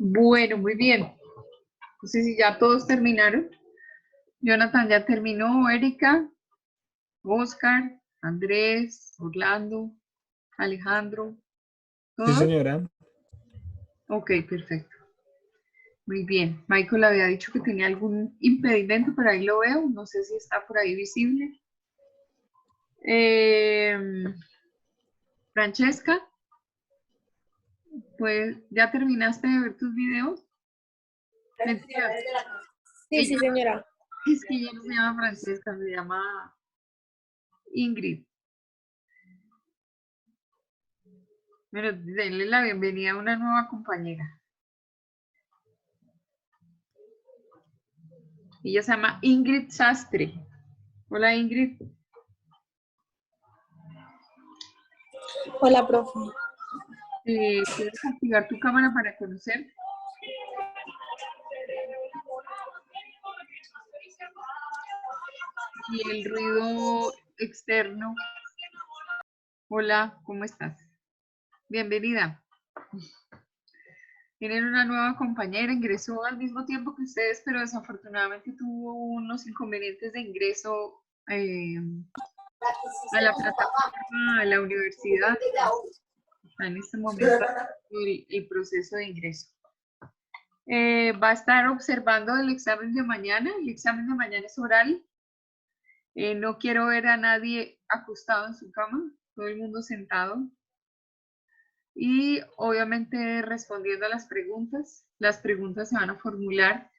Bueno, muy bien. No sé si ya todos terminaron. Jonathan ya terminó, Erika, Oscar, Andrés, Orlando, Alejandro, Sí, ¿todos? señora. Ok, perfecto. Muy bien. Michael había dicho que tenía algún impedimento, pero ahí lo veo. No sé si está por ahí visible. Francesca, pues, ¿ya terminaste de ver tus videos? Mentiras. Sí, Ella, sí, señora. es que ella no se llama Francesca, se llama Ingrid. Bueno, denle la bienvenida a una nueva compañera. Ella se llama Ingrid Sastre. Hola, Ingrid. Hola, profe. ¿Puedes activar tu cámara para conocer? Y el ruido externo. Hola, ¿cómo estás? Bienvenida. Tienen una nueva compañera, ingresó al mismo tiempo que ustedes, pero desafortunadamente tuvo unos inconvenientes de ingreso a la plataforma, a la universidad. Está en este momento el proceso de ingreso. Va a estar observando el examen de mañana. El examen de mañana es oral. No quiero ver a nadie acostado en su cama, todo el mundo sentado. Y obviamente respondiendo a las preguntas. Las preguntas se van a formular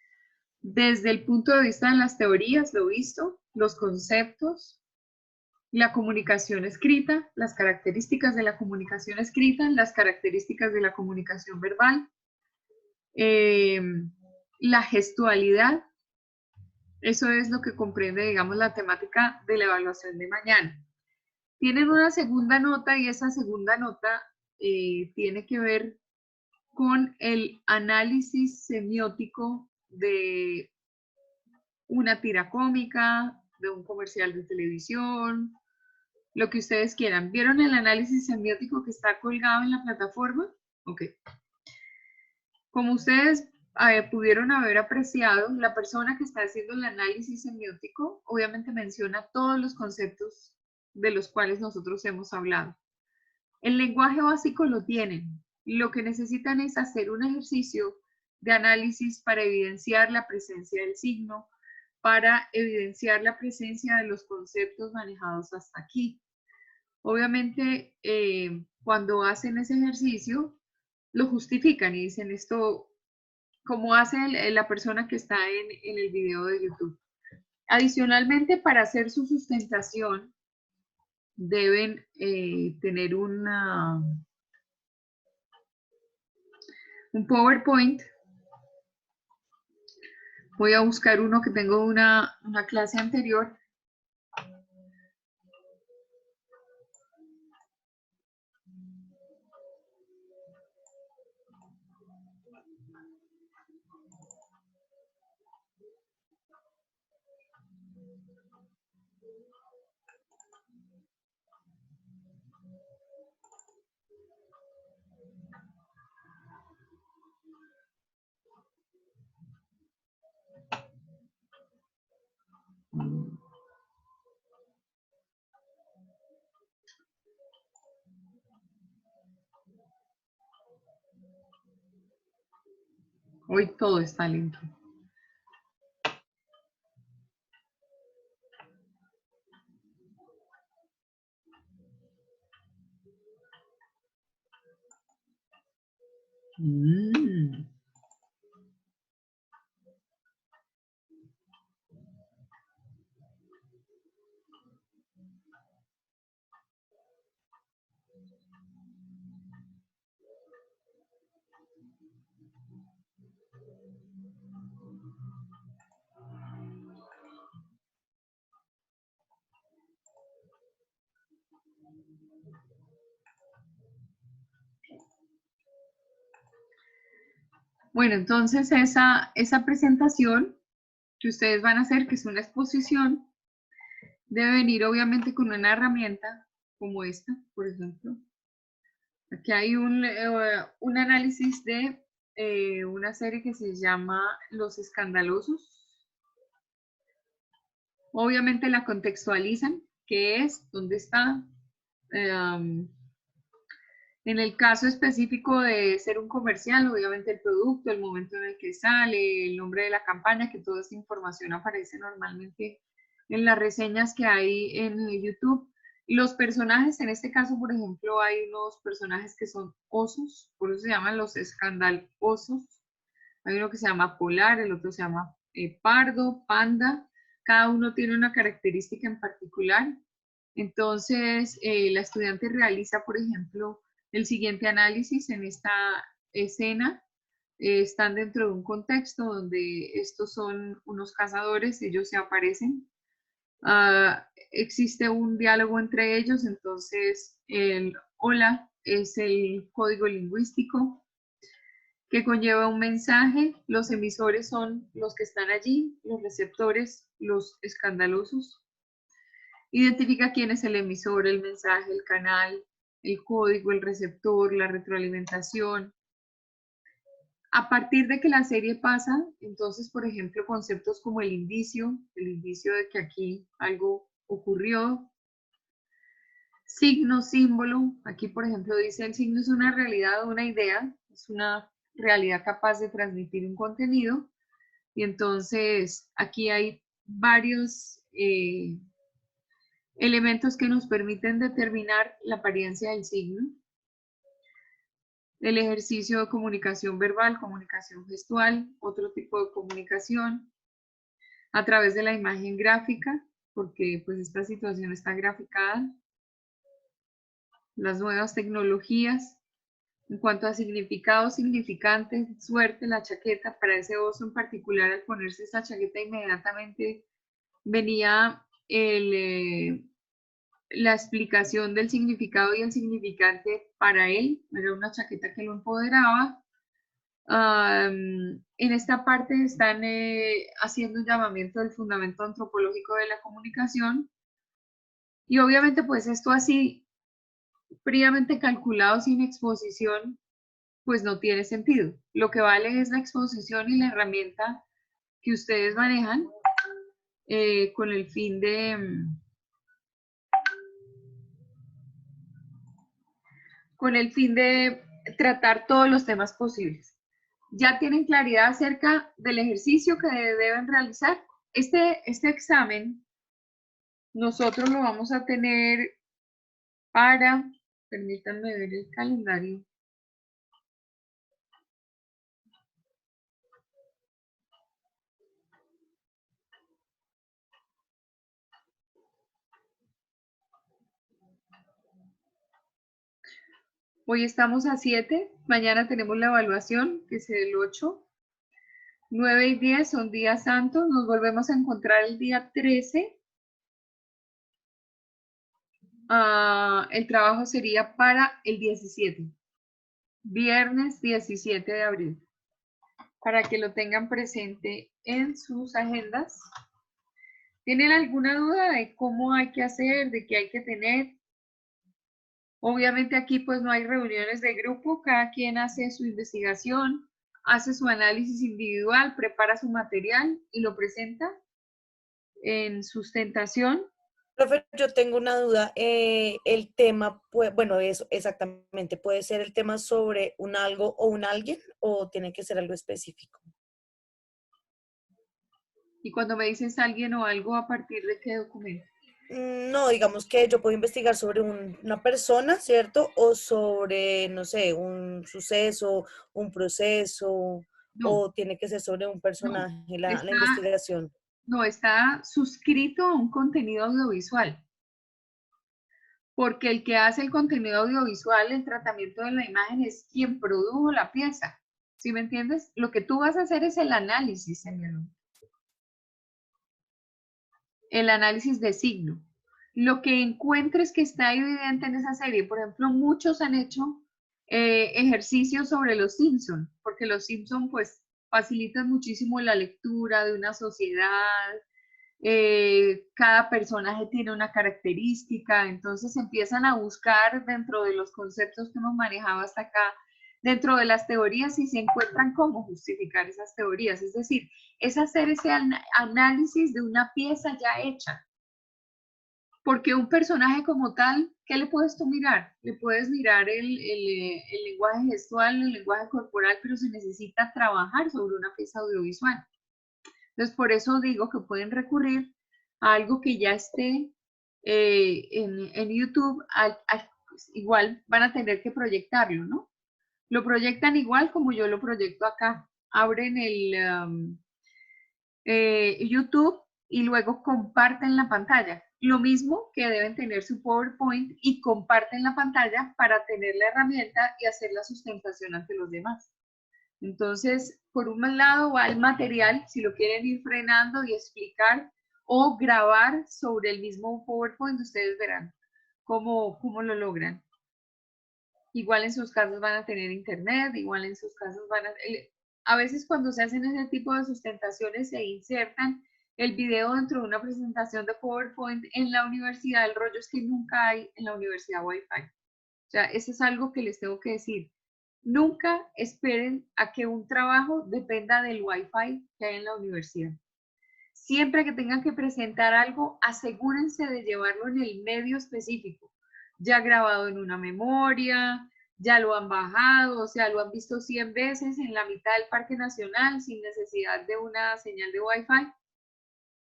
desde el punto de vista de las teorías, lo visto, los conceptos, la comunicación escrita, las características de la comunicación escrita, las características de la comunicación verbal, la gestualidad. Eso es lo que comprende, digamos, la temática de la evaluación de mañana. Tienen una segunda nota y esa segunda nota tiene que ver con el análisis semiótico de una tira cómica, de un comercial de televisión, lo que ustedes quieran. ¿Vieron el análisis semiótico que está colgado en la plataforma? Ok. Como ustedes pudieron haber apreciado, la persona que está haciendo el análisis semiótico obviamente menciona todos los conceptos de los cuales nosotros hemos hablado. El lenguaje básico lo tienen. Lo que necesitan es hacer un ejercicio de análisis para evidenciar la presencia del signo, para evidenciar la presencia de los conceptos manejados hasta aquí. Obviamente, cuando hacen ese ejercicio, lo justifican y dicen esto, como hace la persona que está en el video de YouTube. Adicionalmente, para hacer su sustentación, deben tener un PowerPoint. Voy a buscar uno que tengo una clase anterior. Hoy todo está lento. Bueno, entonces esa presentación que ustedes van a hacer, que es una exposición, debe venir obviamente con una herramienta como esta, por ejemplo. Aquí hay un análisis de una serie que se llama Los Escandalosos. Obviamente la contextualizan, qué es, dónde está. En el caso específico de ser un comercial, obviamente el producto, el momento en el que sale, el nombre de la campaña, que toda esta información aparece normalmente en las reseñas que hay en YouTube. Los personajes, en este caso, por ejemplo, hay unos personajes que son osos, por eso se llaman los escandalosos. Hay uno que se llama polar, el otro se llama pardo, panda. Cada uno tiene una característica en particular. Entonces, la estudiante realiza, por ejemplo, el siguiente análisis en esta escena. Están dentro de un contexto donde estos son unos cazadores, ellos se aparecen. Existe un diálogo entre ellos, entonces el hola es el código lingüístico que conlleva un mensaje. Los emisores son los que están allí, los receptores, los escandalosos. Identifica quién es el emisor, el mensaje, el canal, el código, el receptor, la retroalimentación. A partir de que la serie pasa, entonces, por ejemplo, conceptos como el indicio de que aquí algo ocurrió, signo, símbolo. Aquí, por ejemplo, dice el signo es una realidad o una idea, es una realidad capaz de transmitir un contenido. Y entonces aquí hay varios elementos que nos permiten determinar la apariencia del signo. El ejercicio de comunicación verbal, comunicación gestual, otro tipo de comunicación, a través de la imagen gráfica, porque pues esta situación está graficada, las nuevas tecnologías. En cuanto a significado, significante, suerte, la chaqueta, para ese oso en particular, al ponerse esta chaqueta inmediatamente venía la explicación del significado y el significante para él, era una chaqueta que lo empoderaba. En esta parte están haciendo un llamamiento del fundamento antropológico de la comunicación y obviamente pues esto así fríamente calculado sin exposición pues no tiene sentido. Lo que vale es la exposición y la herramienta que ustedes manejan con el fin de tratar todos los temas posibles. ¿Ya tienen claridad acerca del ejercicio que deben realizar? Este examen nosotros lo vamos a tener para, permítanme ver el calendario. Hoy estamos a 7, mañana tenemos la evaluación, que es el 8. 9 y 10 son días santos, nos volvemos a encontrar el día 13. El trabajo sería para el 17, viernes 17 de abril, para que lo tengan presente en sus agendas. ¿Tienen alguna duda de cómo hay que hacer, de qué hay que tener? Obviamente aquí pues no hay reuniones de grupo, cada quien hace su investigación, hace su análisis individual, prepara su material y lo presenta en sustentación. Profe, yo tengo una duda. El tema, bueno, eso exactamente, ¿puede ser el tema sobre un algo o un alguien o tiene que ser algo específico? Y cuando me dices alguien o algo, ¿a partir de qué documento? No, digamos que yo puedo investigar sobre una persona, ¿cierto? O sobre, no sé, un suceso, un proceso, No, o tiene que ser sobre un no, personaje, la está, investigación. no, está suscrito a un contenido audiovisual, porque el que hace el contenido audiovisual, el tratamiento de la imagen, es quien produjo la pieza. ¿Sí me entiendes? Lo que tú vas a hacer es el análisis, el análisis de signo. Lo que encuentres que está evidente en esa serie, por ejemplo, muchos han hecho ejercicios sobre los Simpson, porque los Simpson pues facilitan muchísimo la lectura de una sociedad, cada personaje tiene una característica, entonces empiezan a buscar dentro de los conceptos que hemos manejado hasta acá Dentro de las teorías sí se encuentran cómo justificar esas teorías, es decir, es hacer ese análisis de una pieza ya hecha. Porque un personaje como tal, ¿qué le puedes tú mirar? Le puedes mirar el lenguaje gestual, el lenguaje corporal, pero se necesita trabajar sobre una pieza audiovisual. Entonces, por eso digo que pueden recurrir a algo que ya esté en YouTube, pues, igual van a tener que proyectarlo, ¿no? Lo proyectan igual como yo lo proyecto acá. Abren el YouTube y luego comparten la pantalla. Lo mismo que deben tener su PowerPoint y comparten la pantalla para tener la herramienta y hacer la sustentación ante los demás. Entonces, por un lado va el material, si lo quieren ir frenando y explicar o grabar sobre el mismo PowerPoint, ustedes verán cómo lo logran. Igual en sus casos van a tener internet, igual en sus casos a veces cuando se hacen ese tipo de sustentaciones se insertan el video dentro de una presentación de PowerPoint en la universidad. El rollo es que nunca hay en la universidad Wi-Fi. O sea, eso es algo que les tengo que decir. Nunca esperen a que un trabajo dependa del Wi-Fi que hay en la universidad. Siempre que tengan que presentar algo, asegúrense de llevarlo en el medio específico, ya grabado en una memoria, ya lo han bajado, o sea, lo han visto 100 veces en la mitad del Parque Nacional sin necesidad de una señal de Wi-Fi.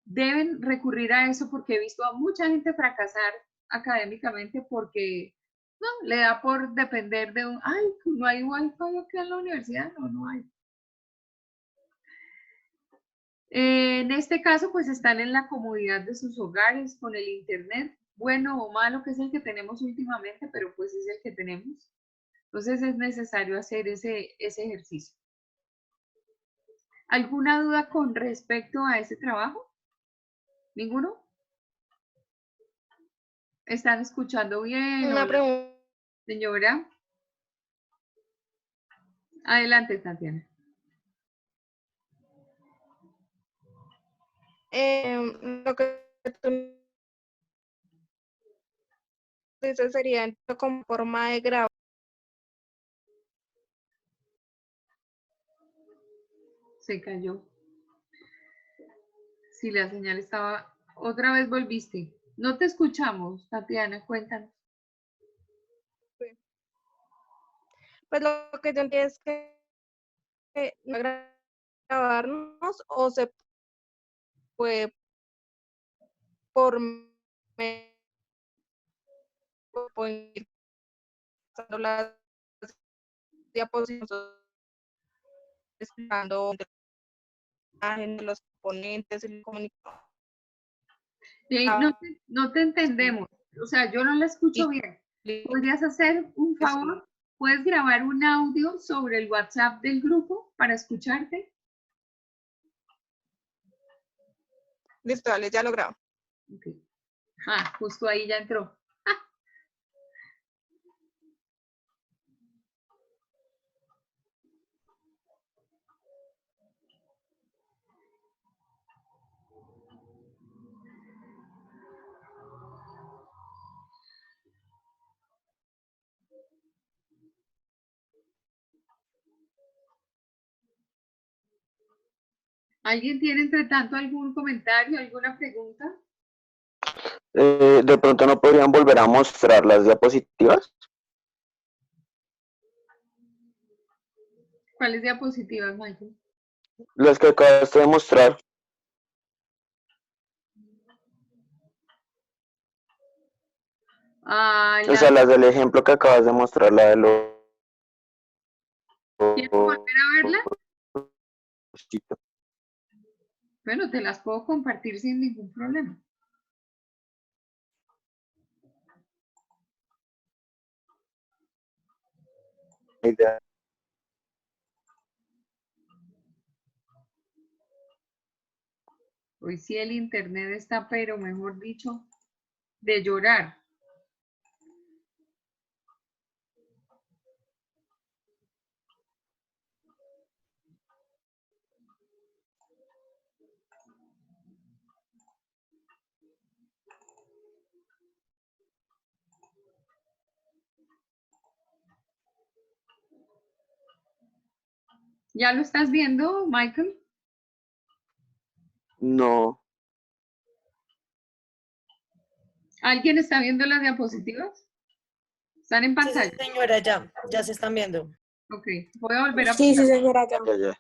Deben recurrir a eso porque he visto a mucha gente fracasar académicamente porque no, le da por depender de ay, no hay Wi-Fi acá en la universidad, no hay. En este caso, pues están en la comodidad de sus hogares con el internet, bueno o malo, que es el que tenemos últimamente, pero pues es el que tenemos. Entonces es necesario hacer ese ejercicio. ¿Alguna duda con respecto a ese trabajo? ¿Ninguno? ¿Están escuchando bien? Una Hola, pregunta. señora. Adelante, Tatiana. Lo que tú dices sería como forma de grabar. Se cayó. Si la señal estaba... Otra vez volviste. No te escuchamos, Tatiana, cuéntanos. Pues lo que yo entiendo es que no grabarnos o se puede por medio de ir pasando las diapositivas explicando los componentes, el comunicado. No te entendemos. O sea, yo no la escucho bien. ¿Podrías hacer un favor? ¿Puedes grabar un audio sobre el WhatsApp del grupo para escucharte? Listo, dale, ya lo grabo. Okay. Ah, justo ahí ya entró. ¿Alguien tiene entre tanto algún comentario, alguna pregunta? De pronto no podrían volver a mostrar las diapositivas. ¿Cuáles diapositivas, Michael? Las que acabaste de mostrar. O sea, las del ejemplo que acabas de mostrar, la de los... ¿Quieres volver a verla? Bueno, te las puedo compartir sin ningún problema. Hoy sí el internet está, pero mejor dicho, de llorar. ¿Ya lo estás viendo, Michael? No. ¿Alguien está viendo las diapositivas? ¿Están en Sí, sí, pantalla? señora, ya se están viendo. Ok, voy a volver a Sí, sí, pasar. señora, ya. Ya, ya.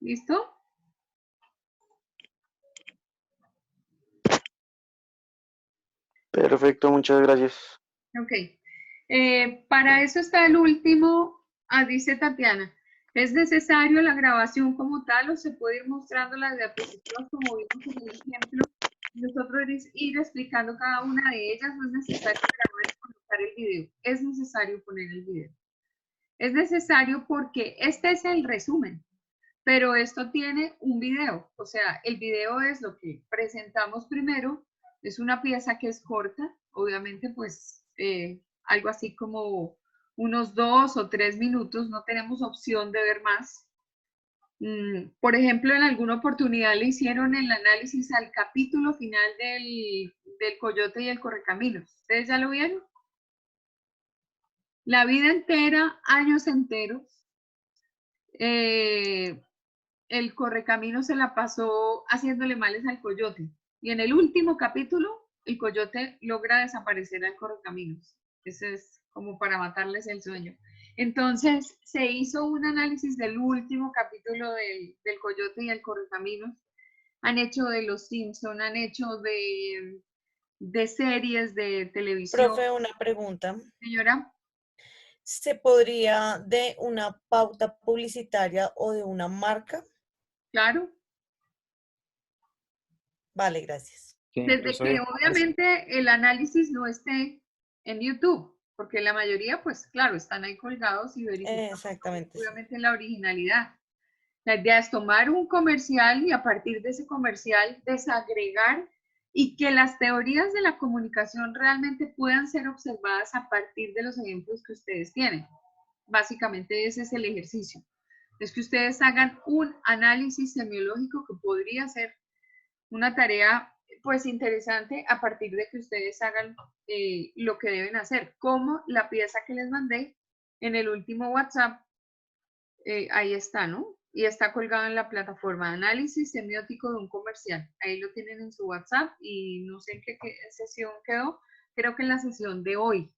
¿Listo? Perfecto, muchas gracias. Ok. Para eso está el último, dice Tatiana. ¿Es necesario la grabación como tal o se puede ir mostrando las diapositivas como vimos en el ejemplo? Nosotros ir explicando cada una de ellas, no es necesario grabar y colocar el video. Es necesario poner el video. Es necesario porque este es el resumen, pero esto tiene un video. O sea, el video es lo que presentamos primero. Es una pieza que es corta, obviamente pues algo así como unos 2 o 3 minutos, no tenemos opción de ver más. Por ejemplo, en alguna oportunidad le hicieron el análisis al capítulo final del Coyote y el Correcaminos. ¿Ustedes ya lo vieron? La vida entera, años enteros. El Correcamino se la pasó haciéndole males al Coyote. Y en el último capítulo, el Coyote logra desaparecer al Correcaminos. Ese es como para matarles el sueño. Entonces, se hizo un análisis del último capítulo del Coyote y el Correcaminos. Han hecho de Los Simpson, han hecho de series de televisión. Profe, una pregunta. Señora. ¿Se podría de una pauta publicitaria o de una marca? Claro. Vale, gracias. Sí, Desde eso que es. obviamente el análisis no esté en YouTube, porque la mayoría, pues claro, están ahí colgados y verificamos Exactamente, sí. obviamente la originalidad. La idea es tomar un comercial y a partir de ese comercial desagregar y que las teorías de la comunicación realmente puedan ser observadas a partir de los ejemplos que ustedes tienen. Básicamente ese es el ejercicio. Es que ustedes hagan un análisis semiológico que podría ser una tarea pues interesante a partir de que ustedes hagan lo que deben hacer, como la pieza que les mandé en el último WhatsApp, ahí está, ¿no? Y está colgado en la plataforma de análisis semiótico de un comercial. Ahí lo tienen en su WhatsApp y no sé en qué sesión quedó, creo que en la sesión de hoy.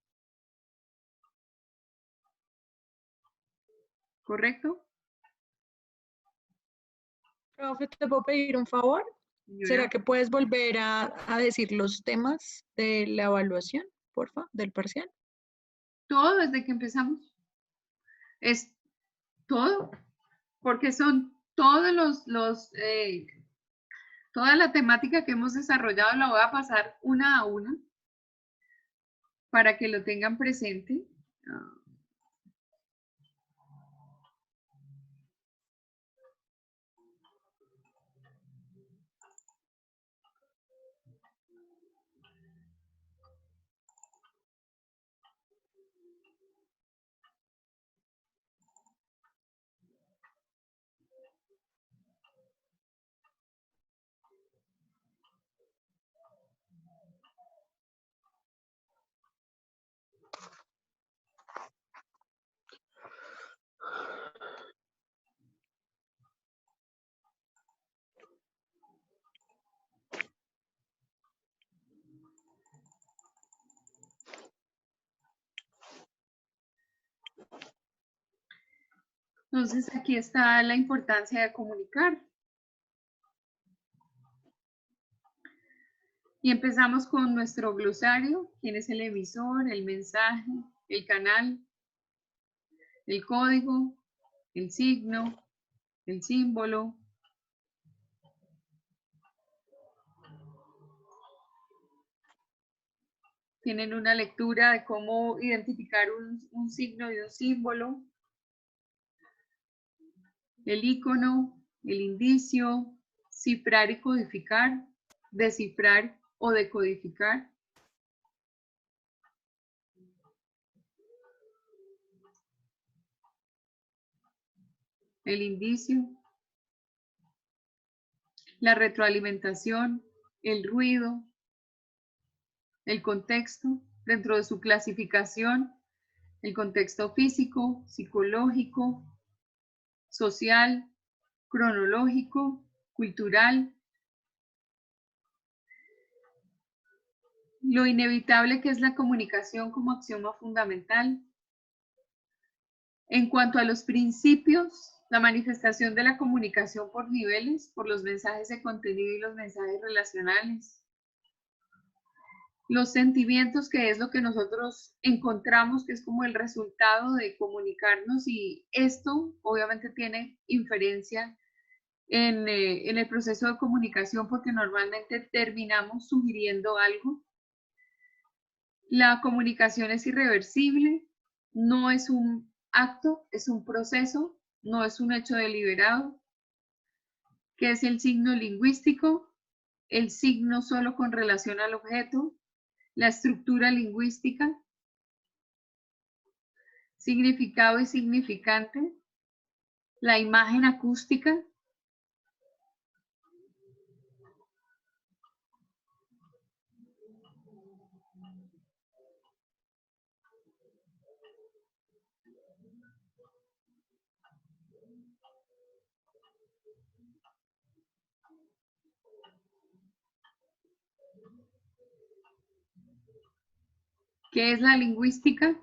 ¿Correcto? Profe, ¿te puedo pedir un favor? ¿Será que puedes volver a decir los temas de la evaluación, porfa, del parcial? Todo desde que empezamos. Es todo, porque son todos toda la temática que hemos desarrollado la voy a pasar una a una para que lo tengan presente. Entonces aquí está la importancia de comunicar. Y empezamos con nuestro glosario, quién es el emisor, el mensaje, el canal, el código, el signo, el símbolo. Tienen una lectura de cómo identificar un signo y un símbolo. El icono, el indicio, cifrar y codificar, descifrar o decodificar. El indicio, la retroalimentación, el ruido, el contexto, dentro de su clasificación, el contexto físico, psicológico, social, cronológico, cultural, lo inevitable que es la comunicación como axioma fundamental. En cuanto a los principios, la manifestación de la comunicación por niveles, por los mensajes de contenido y los mensajes relacionales. Los sentimientos, que es lo que nosotros encontramos que es como el resultado de comunicarnos, y esto obviamente tiene inferencia en el proceso de comunicación porque normalmente terminamos sugiriendo algo. La comunicación es irreversible, no es un acto, es un proceso, no es un hecho deliberado. ¿Qué es el signo lingüístico? El signo solo con relación al objeto, la estructura lingüística, significado y significante, la imagen acústica, ¿qué es la lingüística?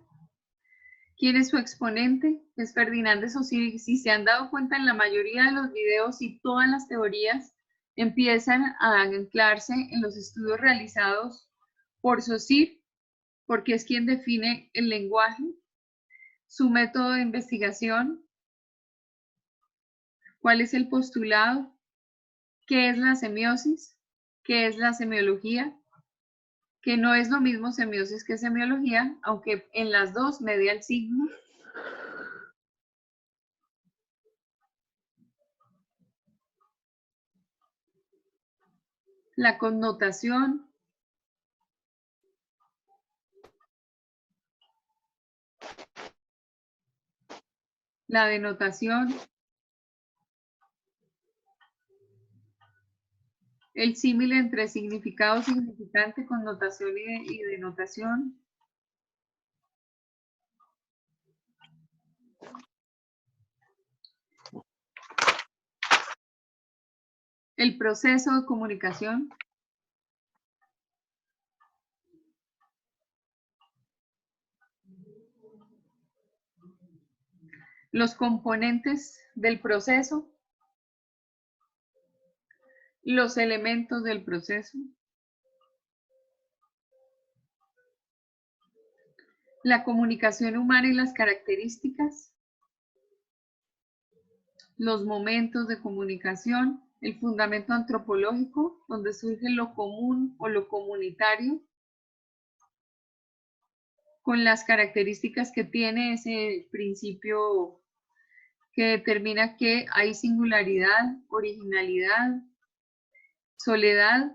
¿Quién es su exponente? Es Ferdinand de Saussure. Si se han dado cuenta, en la mayoría de los videos y todas las teorías empiezan a anclarse en los estudios realizados por Saussure, porque es quien define el lenguaje, su método de investigación, cuál es el postulado, qué es la semiosis, qué es la semiología, que no es lo mismo semiosis que semiología, aunque en las dos media el signo. La connotación, la denotación, el símil entre significado, significante, connotación y denotación, el proceso de comunicación, los componentes del proceso, los elementos del proceso, la comunicación humana y las características, los momentos de comunicación, el fundamento antropológico, donde surge lo común o lo comunitario, con las características que tiene ese principio que determina que hay singularidad, originalidad, soledad,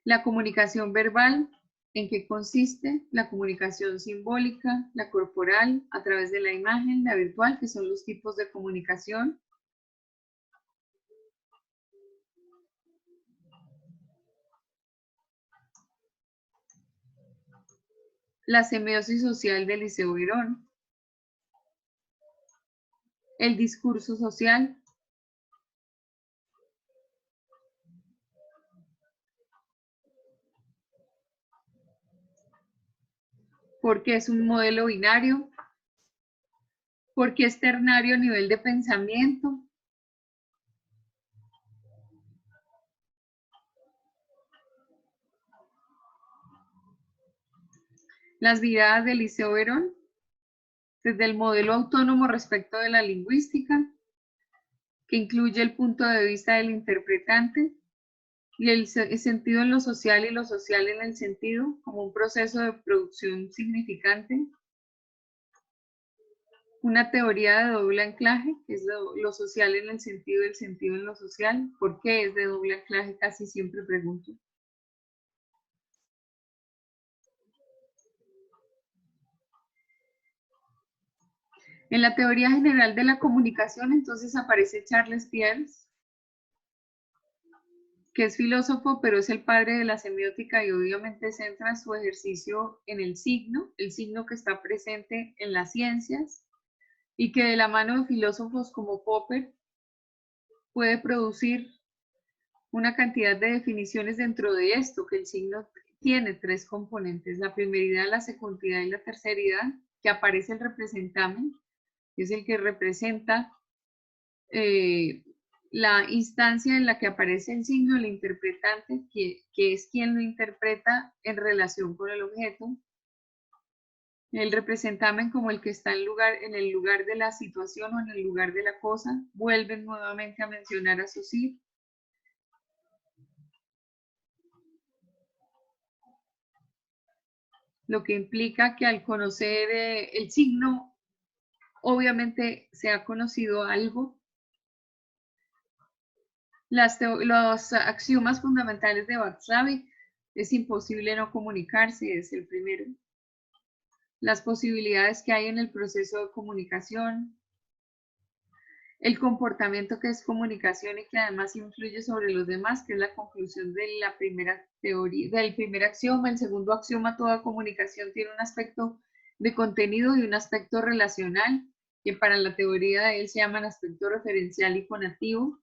la comunicación verbal, en qué consiste, la comunicación simbólica, la corporal, a través de la imagen, la virtual, que son los tipos de comunicación. La semiosis social de Eliseo Girón, el discurso social, porque es un modelo binario, ¿Por qué es ternario a nivel de pensamiento? Las miradas de Liceo Verón, desde el modelo autónomo respecto de la lingüística, que incluye el punto de vista del interpretante, y el sentido en lo social y lo social en el sentido, como un proceso de producción significante. Una teoría de doble anclaje, que es lo social en el sentido en lo social. ¿Por qué es de doble anclaje? Casi siempre pregunto. En la teoría general de la comunicación, entonces aparece Charles Peirce, que es filósofo, pero es el padre de la semiótica y obviamente centra su ejercicio en el signo que está presente en las ciencias, y que de la mano de filósofos como Popper puede producir una cantidad de definiciones dentro de esto, que el signo tiene tres componentes: la primeridad, la secundidad y la terceridad, que aparece el representamen, que es el que representa la instancia en la que aparece el signo, el interpretante, que es quien lo interpreta en relación con el objeto. El representamen como el que está en el lugar de la situación o en el lugar de la cosa. Vuelven nuevamente a mencionar a Saussure. Lo que implica que al conocer el signo, obviamente se ha conocido algo. Los axiomas fundamentales de Václavic: es imposible no comunicarse, es el primero. Las posibilidades que hay en el proceso de comunicación, el comportamiento que es comunicación y que además influye sobre los demás, que es la conclusión de la primera teoría, del primer axioma. El segundo axioma: toda comunicación tiene un aspecto de contenido y un aspecto relacional, que para la teoría de él se llaman aspecto referencial y conativo.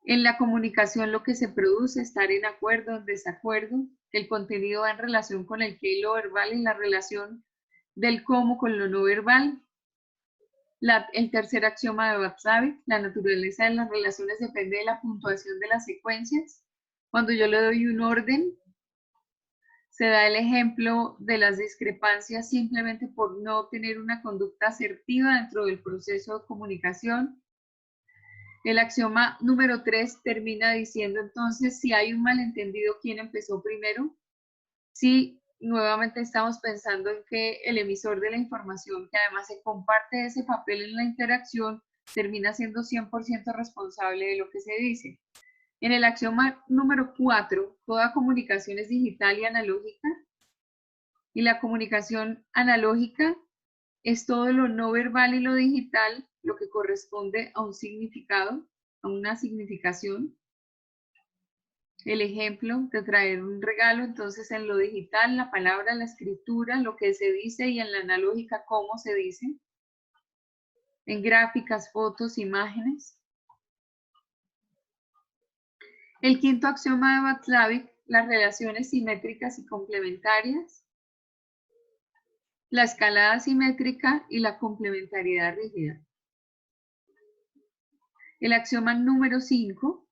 En la comunicación lo que se produce: estar en acuerdo, en desacuerdo. El contenido va en relación con el qué y lo verbal, en la relación del cómo con lo no verbal. El tercer axioma de Václavic: la naturaleza de las relaciones depende de la puntuación de las secuencias. Cuando yo le doy un orden, se da el ejemplo de las discrepancias simplemente por no tener una conducta asertiva dentro del proceso de comunicación. El axioma número 3 termina diciendo entonces: si hay un malentendido, ¿quién empezó primero? Si nuevamente estamos pensando en que el emisor de la información, que además se comparte ese papel en la interacción, termina siendo 100% responsable de lo que se dice. En el axioma número 4, toda comunicación es digital y analógica, y la comunicación analógica es todo lo no verbal y lo digital, lo que corresponde a un significado, a una significación. El ejemplo de traer un regalo, entonces en lo digital, la palabra, la escritura, lo que se dice, y en la analógica, cómo se dice. En gráficas, fotos, imágenes. El quinto axioma de Václavic: las relaciones simétricas y complementarias, la escalada simétrica y la complementariedad rígida. El axioma número 5,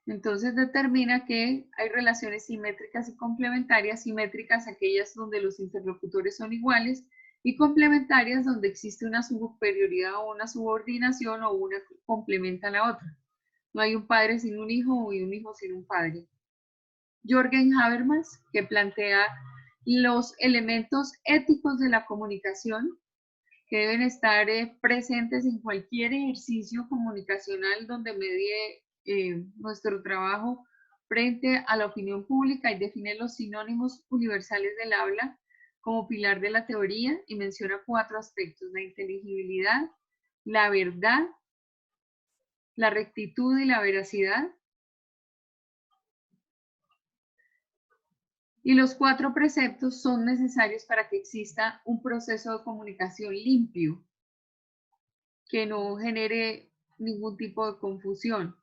entonces, determina que hay relaciones simétricas y complementarias. Simétricas aquellas donde los interlocutores son iguales, y complementarias donde existe una superioridad o una subordinación, o una complementa a la otra. No hay un padre sin un hijo y un hijo sin un padre. Jürgen Habermas, que plantea los elementos éticos de la comunicación que deben estar presentes en cualquier ejercicio comunicacional donde medie nuestro trabajo frente a la opinión pública, y define los sinónimos universales del habla como pilar de la teoría, y menciona 4 aspectos: la inteligibilidad, la verdad, la rectitud y la veracidad. Y los 4 preceptos son necesarios para que exista un proceso de comunicación limpio, que no genere ningún tipo de confusión.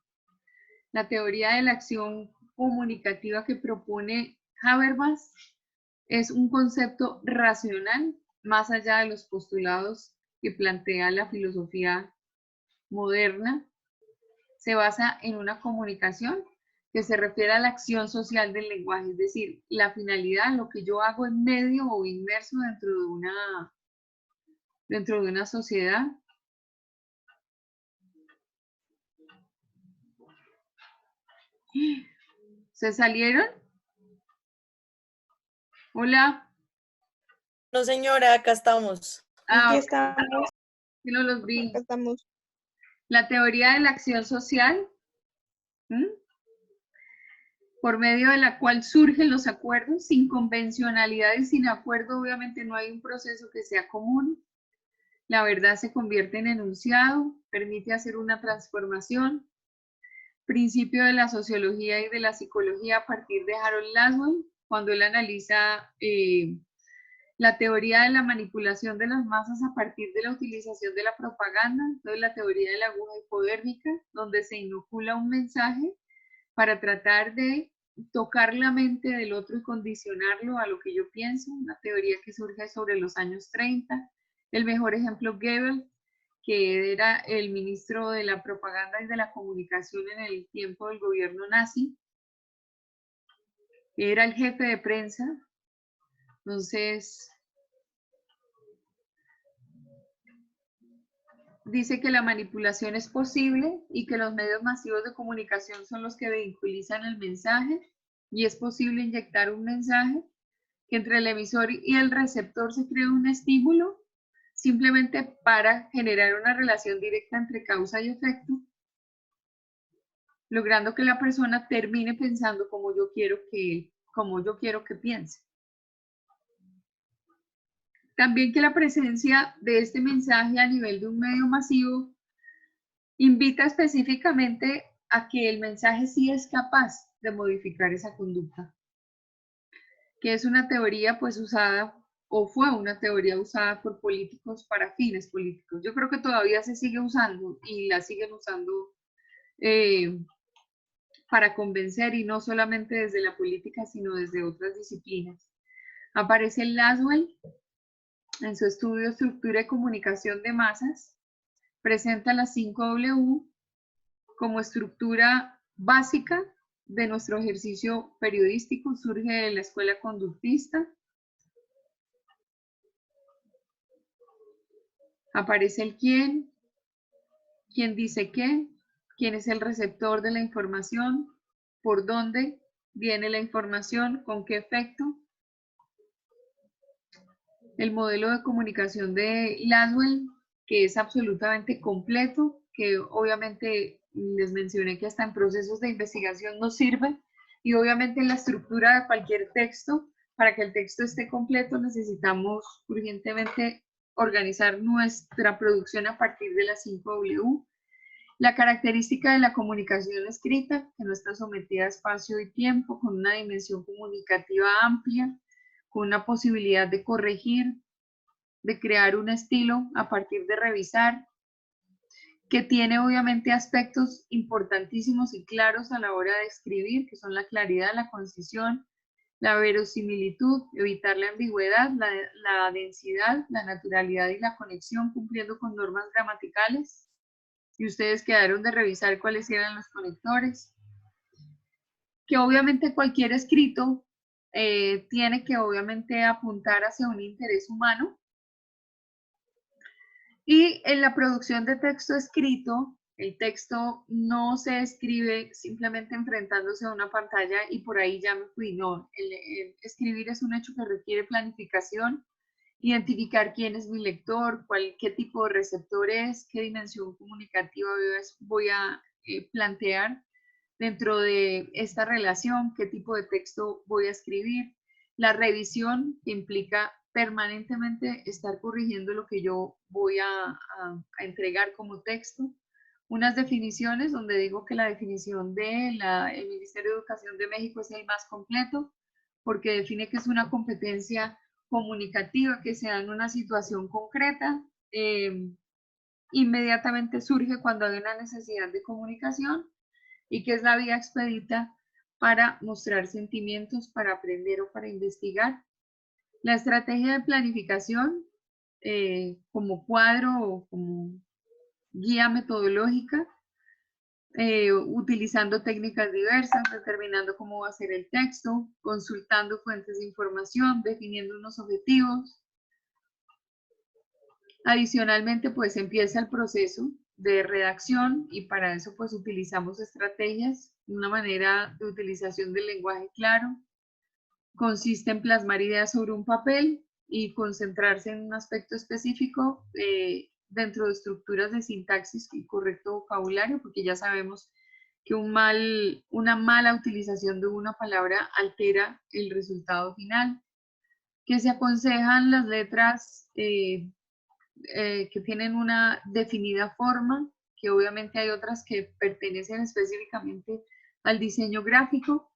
La teoría de la acción comunicativa que propone Habermas es un concepto racional, más allá de los postulados que plantea la filosofía moderna. Se basa en una comunicación que se refiere a la acción social del lenguaje, es decir, la finalidad, lo que yo hago en medio o inmerso dentro de una sociedad. ¿Se salieron? Hola. No, señora, acá estamos. Aquí Ok, estamos, sí, no los vi. acá estamos. La teoría de la acción social, ¿m? Por medio de la cual surgen los acuerdos, sin convencionalidad y sin acuerdo, obviamente no hay un proceso que sea común. La verdad se convierte en enunciado, permite hacer una transformación. Principio de la sociología y de la psicología a partir de Harold Laswell, cuando él analiza la teoría de la manipulación de las masas a partir de la utilización de la propaganda, entonces la teoría de la aguja hipodérmica, donde se inocula un mensaje para tratar de tocar la mente del otro y condicionarlo a lo que yo pienso, una teoría que surge sobre los años 30. El mejor ejemplo, Goebbels, que era el ministro de la propaganda y de la comunicación en el tiempo del gobierno nazi, era el jefe de prensa. Entonces, dice que la manipulación es posible y que los medios masivos de comunicación son los que vehiculizan el mensaje y es posible inyectar un mensaje, que entre el emisor y el receptor se crea un estímulo simplemente para generar una relación directa entre causa y efecto, logrando que la persona termine pensando como yo quiero que piense. También que la presencia de este mensaje a nivel de un medio masivo invita específicamente a que el mensaje sí es capaz de modificar esa conducta, que es una teoría pues usada o fue una teoría usada por políticos para fines políticos. Yo creo que todavía se sigue usando y la siguen usando para convencer, y no solamente desde la política, sino desde otras disciplinas. Aparece Laswell en su estudio Estructura y Comunicación de Masas, presenta las 5W como estructura básica de nuestro ejercicio periodístico, surge de la escuela conductista. Aparece el quién dice qué, quién es el receptor de la información, por dónde viene la información, con qué efecto. El modelo de comunicación de Laswell, que es absolutamente completo, que obviamente les mencioné que hasta en procesos de investigación nos sirve, y obviamente en la estructura de cualquier texto, para que el texto esté completo, necesitamos urgentemente organizar nuestra producción a partir de las 5W. La característica de la comunicación escrita, que no está sometida a espacio y tiempo, con una dimensión comunicativa amplia, con una posibilidad de corregir, de crear un estilo a partir de revisar, que tiene obviamente aspectos importantísimos y claros a la hora de escribir, que son la claridad, la concisión, la verosimilitud, evitar la ambigüedad, la densidad, la naturalidad y la conexión, cumpliendo con normas gramaticales. Y ustedes quedaron de revisar cuáles eran los conectores. Que obviamente cualquier escrito tiene que obviamente apuntar hacia un interés humano. Y en la producción de texto escrito, el texto no se escribe simplemente enfrentándose a una pantalla y por ahí ya me fui. No, el escribir es un hecho que requiere planificación, identificar quién es mi lector, qué tipo de receptor es, qué dimensión comunicativa voy a plantear dentro de esta relación, qué tipo de texto voy a escribir. La revisión, que implica permanentemente estar corrigiendo lo que yo voy a entregar como texto. Unas definiciones donde digo que la definición del Ministerio de Educación de México es el más completo, porque define que es una competencia comunicativa que se da en una situación concreta. Inmediatamente surge cuando hay una necesidad de comunicación, y que es la vía expedita para mostrar sentimientos, para aprender o para investigar. La estrategia de planificación como cuadro o como guía metodológica, utilizando técnicas diversas, determinando cómo va a ser el texto, consultando fuentes de información, definiendo unos objetivos. Adicionalmente, pues empieza el proceso de redacción y para eso pues utilizamos estrategias, una manera de utilización del lenguaje claro. Consiste en plasmar ideas sobre un papel y concentrarse en un aspecto específico dentro de estructuras de sintaxis y correcto vocabulario, porque ya sabemos que una mala utilización de una palabra altera el resultado final. Que se aconsejan las letras que tienen una definida forma, que obviamente hay otras que pertenecen específicamente al diseño gráfico.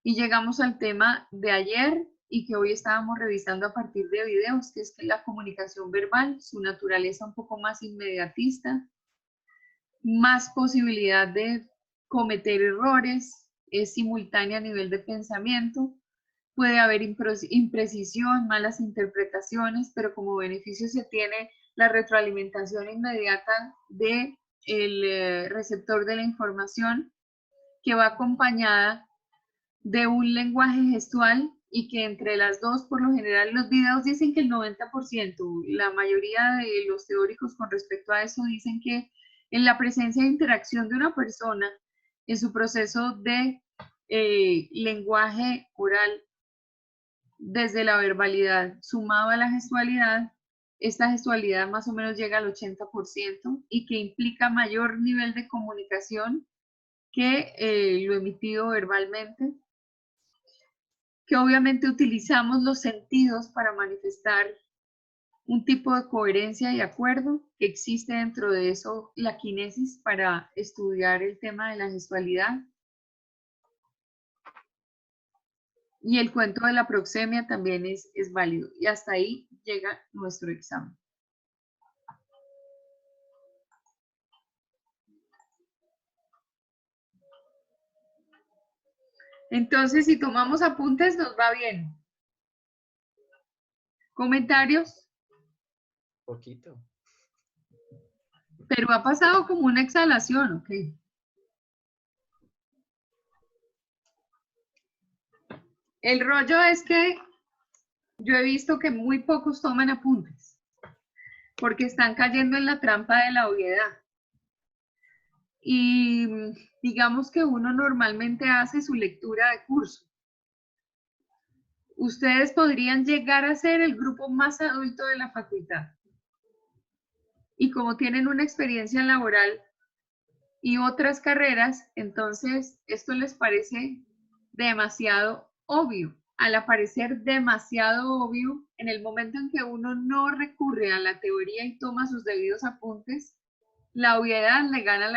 Y llegamos al tema de ayer y que hoy estábamos revisando a partir de videos, que es que la comunicación verbal, su naturaleza un poco más inmediatista, más posibilidad de cometer errores, es simultánea a nivel de pensamiento, puede haber imprecisión, malas interpretaciones, pero como beneficio se tiene la retroalimentación inmediata del receptor de la información, que va acompañada de un lenguaje gestual y que entre las dos, por lo general, los videos dicen que el 90%, la mayoría de los teóricos con respecto a eso dicen que en la presencia de interacción de una persona en su proceso de lenguaje oral desde la verbalidad sumado a la gestualidad, esta gestualidad más o menos llega al 80% y que implica mayor nivel de comunicación que lo emitido verbalmente, que obviamente utilizamos los sentidos para manifestar un tipo de coherencia y acuerdo, que existe dentro de eso la kinesis para estudiar el tema de la gestualidad. Y el cuento de la proxemia también es válido. Y hasta ahí llega nuestro examen. Entonces, si tomamos apuntes, nos va bien. ¿Comentarios? Poquito. Pero ha pasado como una exhalación, ¿ok? El rollo es que yo he visto que muy pocos toman apuntes, porque están cayendo en la trampa de la obviedad. Y digamos que uno normalmente hace su lectura de curso. Ustedes podrían llegar a ser el grupo más adulto de la facultad. Y como tienen una experiencia laboral y otras carreras, entonces esto les parece demasiado obvio. Al aparecer demasiado obvio, en el momento en que uno no recurre a la teoría y toma sus debidos apuntes, la obviedad le gana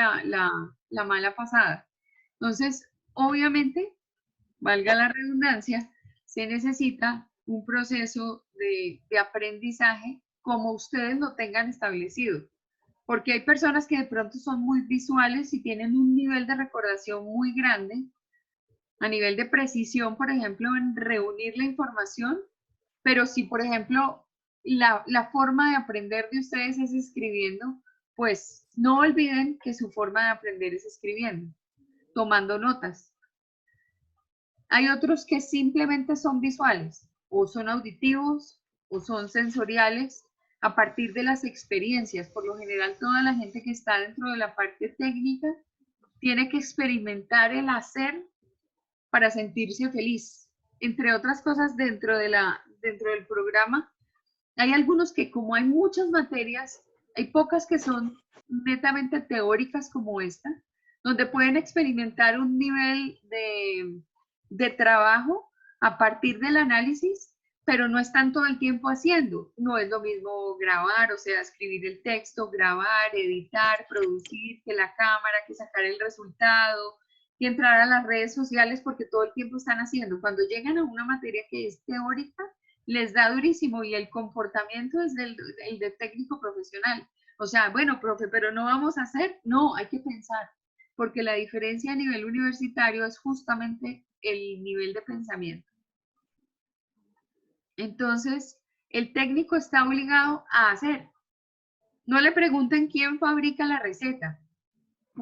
la mala pasada. Entonces, obviamente, valga la redundancia, se necesita un proceso de aprendizaje como ustedes lo tengan establecido. Porque hay personas que de pronto son muy visuales y tienen un nivel de recordación muy grande, a nivel de precisión, por ejemplo, en reunir la información, pero si, por ejemplo, la forma de aprender de ustedes es escribiendo, pues no olviden que su forma de aprender es escribiendo, tomando notas. Hay otros que simplemente son visuales, o son auditivos, o son sensoriales, a partir de las experiencias. Por lo general, toda la gente que está dentro de la parte técnica tiene que experimentar el hacer para sentirse feliz. Entre otras cosas, dentro del programa, hay algunos que, como hay muchas materias, hay pocas que son netamente teóricas como esta, donde pueden experimentar un nivel de trabajo a partir del análisis, pero no están todo el tiempo haciendo. No es lo mismo grabar, o sea, escribir el texto, grabar, editar, producir, que la cámara, que sacar el resultado, que entrar a las redes sociales, porque todo el tiempo están haciendo. Cuando llegan a una materia que es teórica, les da durísimo y el comportamiento es el de técnico profesional. O sea, bueno, profe, pero no vamos a hacer. No, hay que pensar, porque la diferencia a nivel universitario es justamente el nivel de pensamiento. Entonces, el técnico está obligado a hacer. No le pregunten quién fabrica la receta.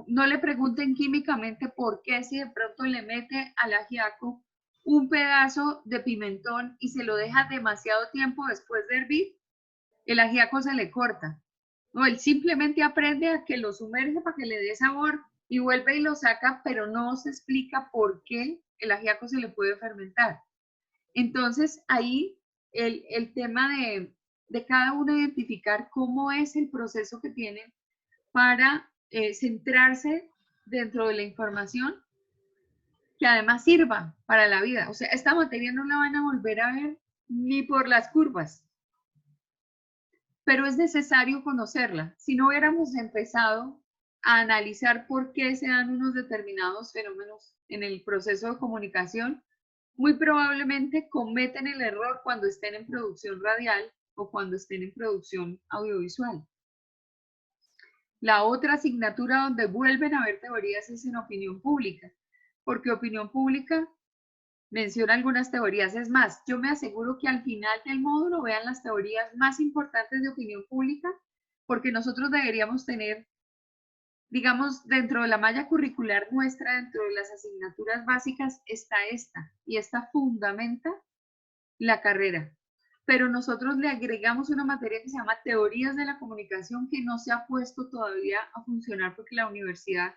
No le pregunten químicamente por qué si de pronto le mete al ajiaco un pedazo de pimentón y se lo deja demasiado tiempo después de hervir, el ajiaco se le corta. No, él simplemente aprende a que lo sumerge para que le dé sabor y vuelve y lo saca, pero no se explica por qué el ajiaco se le puede fermentar. Entonces, ahí el tema de cada uno identificar cómo es el proceso que tienen para centrarse dentro de la información que además sirva para la vida. O sea, esta materia no la van a volver a ver ni por las curvas, pero es necesario conocerla. Si no hubiéramos empezado a analizar por qué se dan unos determinados fenómenos en el proceso de comunicación, muy probablemente cometen el error cuando estén en producción radial o cuando estén en producción audiovisual. La otra asignatura donde vuelven a haber teorías es en opinión pública, porque opinión pública menciona algunas teorías. Es más, yo me aseguro que al final del módulo vean las teorías más importantes de opinión pública, porque nosotros deberíamos tener, digamos, dentro de la malla curricular nuestra, dentro de las asignaturas básicas, está esta, y esta fundamenta la carrera. Pero nosotros le agregamos una materia que se llama Teorías de la Comunicación, que no se ha puesto todavía a funcionar porque la universidad,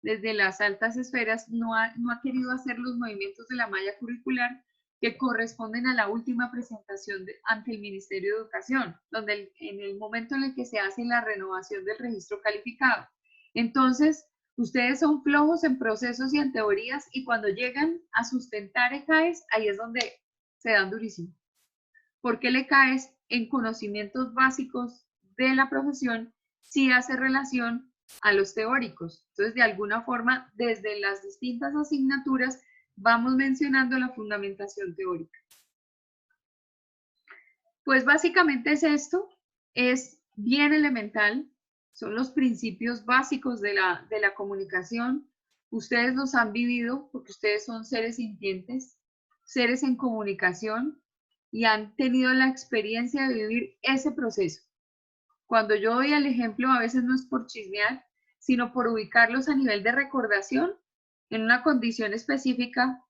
desde las altas esferas, no ha querido hacer los movimientos de la malla curricular que corresponden a la última presentación ante el Ministerio de Educación, donde en el momento en el que se hace la renovación del registro calificado. Entonces, ustedes son flojos en procesos y en teorías, y cuando llegan a sustentar ECAES, ahí es donde se dan durísimo. ¿Por qué le caes en conocimientos básicos de la profesión si hace relación a los teóricos? Entonces, de alguna forma, desde las distintas asignaturas, vamos mencionando la fundamentación teórica. Pues básicamente es esto, es bien elemental, son los principios básicos de la comunicación. Ustedes los han vivido porque ustedes son seres sintientes, seres en comunicación, y han tenido la experiencia de vivir ese proceso. Cuando yo doy el ejemplo, a veces no es por chismear, sino por ubicarlos a nivel de recordación en una condición específica.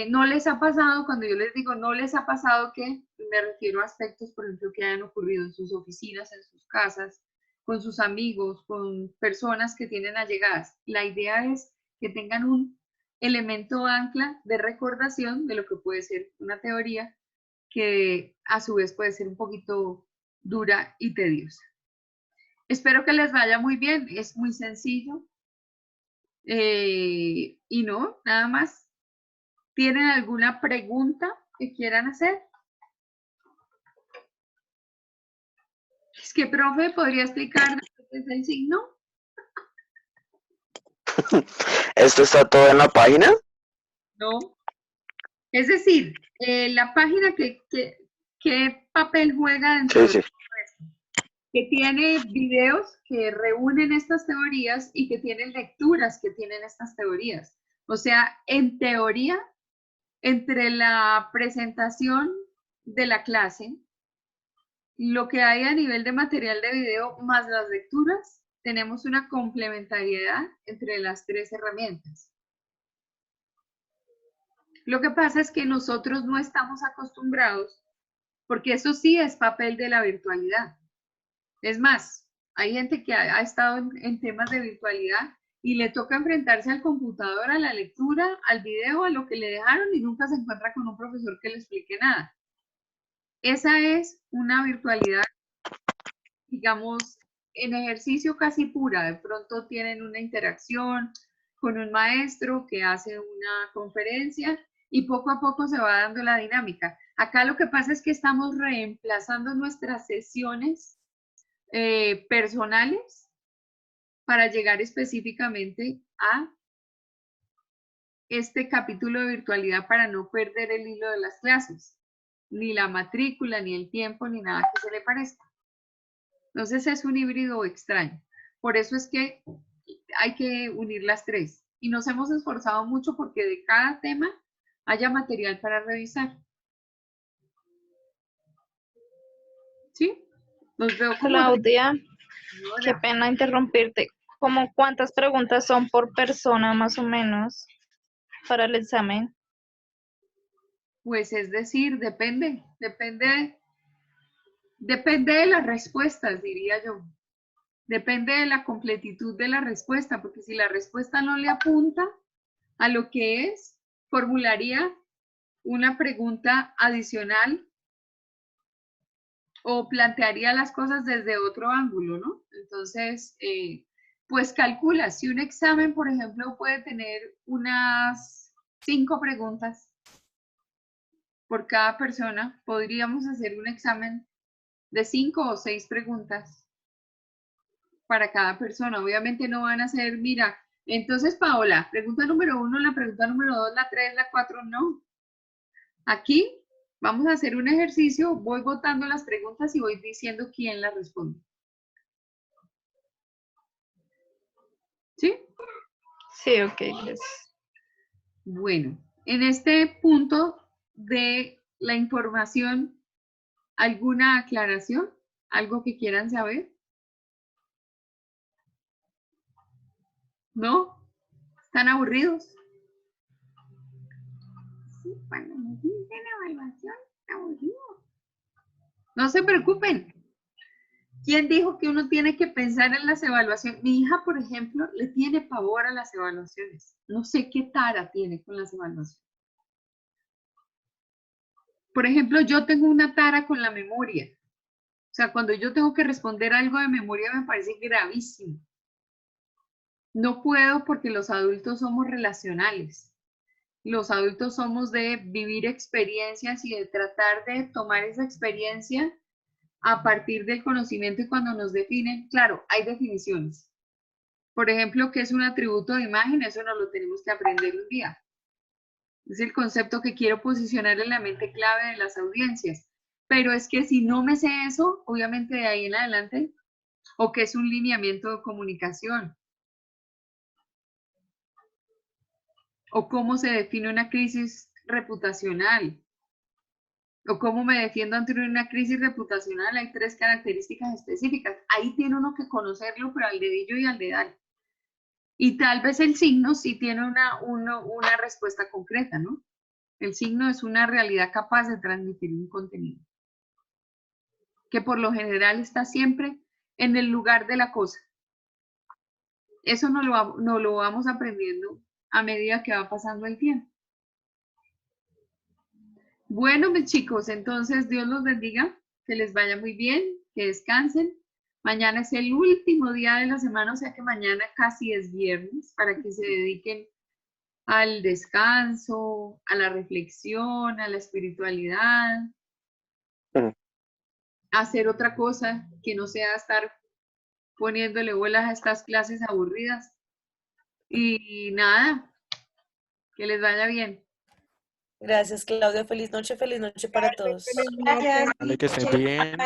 ¿No les ha pasado, cuando yo les digo no les ha pasado, que me refiero a aspectos, por ejemplo, que hayan ocurrido en sus oficinas, en sus casas, con sus amigos, con personas que tienen allegadas? La idea es que tengan un elemento ancla de recordación de lo que puede ser una teoría, que a su vez puede ser un poquito dura y tediosa. Espero que les vaya muy bien, es muy sencillo. Y no, nada más. ¿Tienen alguna pregunta que quieran hacer? Es que, profe, ¿podría explicar qué es el signo? ¿Esto está todo en la página? No. Es decir, la página ¿qué papel juega dentro Sí, de sí. esto? Que tiene videos que reúnen estas teorías y que tienen lecturas que tienen estas teorías. O sea, en teoría, entre la presentación de la clase, lo que hay a nivel de material de video más las lecturas, tenemos una complementariedad entre las tres herramientas. Lo que pasa es que nosotros no estamos acostumbrados, porque eso sí es papel de la virtualidad. Es más, hay gente que ha estado en temas de virtualidad y le toca enfrentarse al computador, a la lectura, al video, a lo que le dejaron, y nunca se encuentra con un profesor que le explique nada. Esa es una virtualidad, digamos, en ejercicio casi pura. De pronto tienen una interacción con un maestro que hace una conferencia y poco a poco se va dando la dinámica. Acá lo que pasa es que estamos reemplazando nuestras sesiones personales para llegar específicamente a este capítulo de virtualidad, para no perder el hilo de las clases, ni la matrícula, ni el tiempo, ni nada que se le parezca. Entonces es un híbrido extraño. Por eso es que hay que unir las tres. Y nos hemos esforzado mucho porque de cada tema haya material para revisar. ¿Sí? Los veo como Claudia, qué señora. pena interrumpirte. ¿Cómo cuántas preguntas son por persona más o menos para el examen? Pues es decir, depende de las respuestas, diría yo. Depende de la completitud de la respuesta, porque si la respuesta no le apunta a lo que es, formularía una pregunta adicional o plantearía las cosas desde otro ángulo, ¿no? Entonces, pues calcula, si un examen, por ejemplo, puede tener unas 5 preguntas por cada persona, podríamos hacer un examen de 5 o 6 preguntas para cada persona. Obviamente no van a ser, mira, entonces Paola, pregunta número 1, la pregunta número 2, la 3, la 4, no. Aquí vamos a hacer un ejercicio, voy votando las preguntas y voy diciendo quién las responde. ¿Sí? Sí, ok, gracias. Bueno, en este punto de la información, ¿alguna aclaración? ¿Algo que quieran saber? ¿No? ¿Están aburridos? Sí, cuando nos dicen evaluación, aburrido. No se preocupen. ¿Quién dijo que uno tiene que pensar en las evaluaciones? Mi hija, por ejemplo, le tiene pavor a las evaluaciones. No sé qué tara tiene con las evaluaciones. Por ejemplo, yo tengo una tara con la memoria. O sea, cuando yo tengo que responder algo de memoria me parece gravísimo. No puedo porque los adultos somos relacionales. Los adultos somos de vivir experiencias y de tratar de tomar esa experiencia a partir del conocimiento y cuando nos definen, claro, hay definiciones. Por ejemplo, ¿qué es un atributo de imagen? Eso no lo tenemos que aprender un día. Es el concepto que quiero posicionar en la mente clave de las audiencias. Pero es que si no me sé eso, obviamente de ahí en adelante, o que es un lineamiento de comunicación, o cómo se define una crisis reputacional, o cómo me defiendo ante una crisis reputacional, hay 3 características específicas. Ahí tiene uno que conocerlo, pero al dedillo y al dedal. Y tal vez el signo sí tiene una respuesta concreta, ¿no? El signo es una realidad capaz de transmitir un contenido, que por lo general está siempre en el lugar de la cosa. Eso no lo vamos aprendiendo a medida que va pasando el tiempo. Bueno, mis chicos, entonces Dios los bendiga, que les vaya muy bien, que descansen. Mañana es el último día de la semana, o sea que mañana casi es viernes, para que se dediquen al descanso, a la reflexión, a la espiritualidad, Ujú. a hacer otra cosa que no sea estar poniéndole bolas a estas clases aburridas. Y nada, que les vaya bien. Gracias, Claudia. Feliz noche para todos. Gracias. Vale, que estén bien.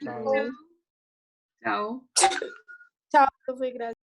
Chao. Chao. Chao, profe, gracias.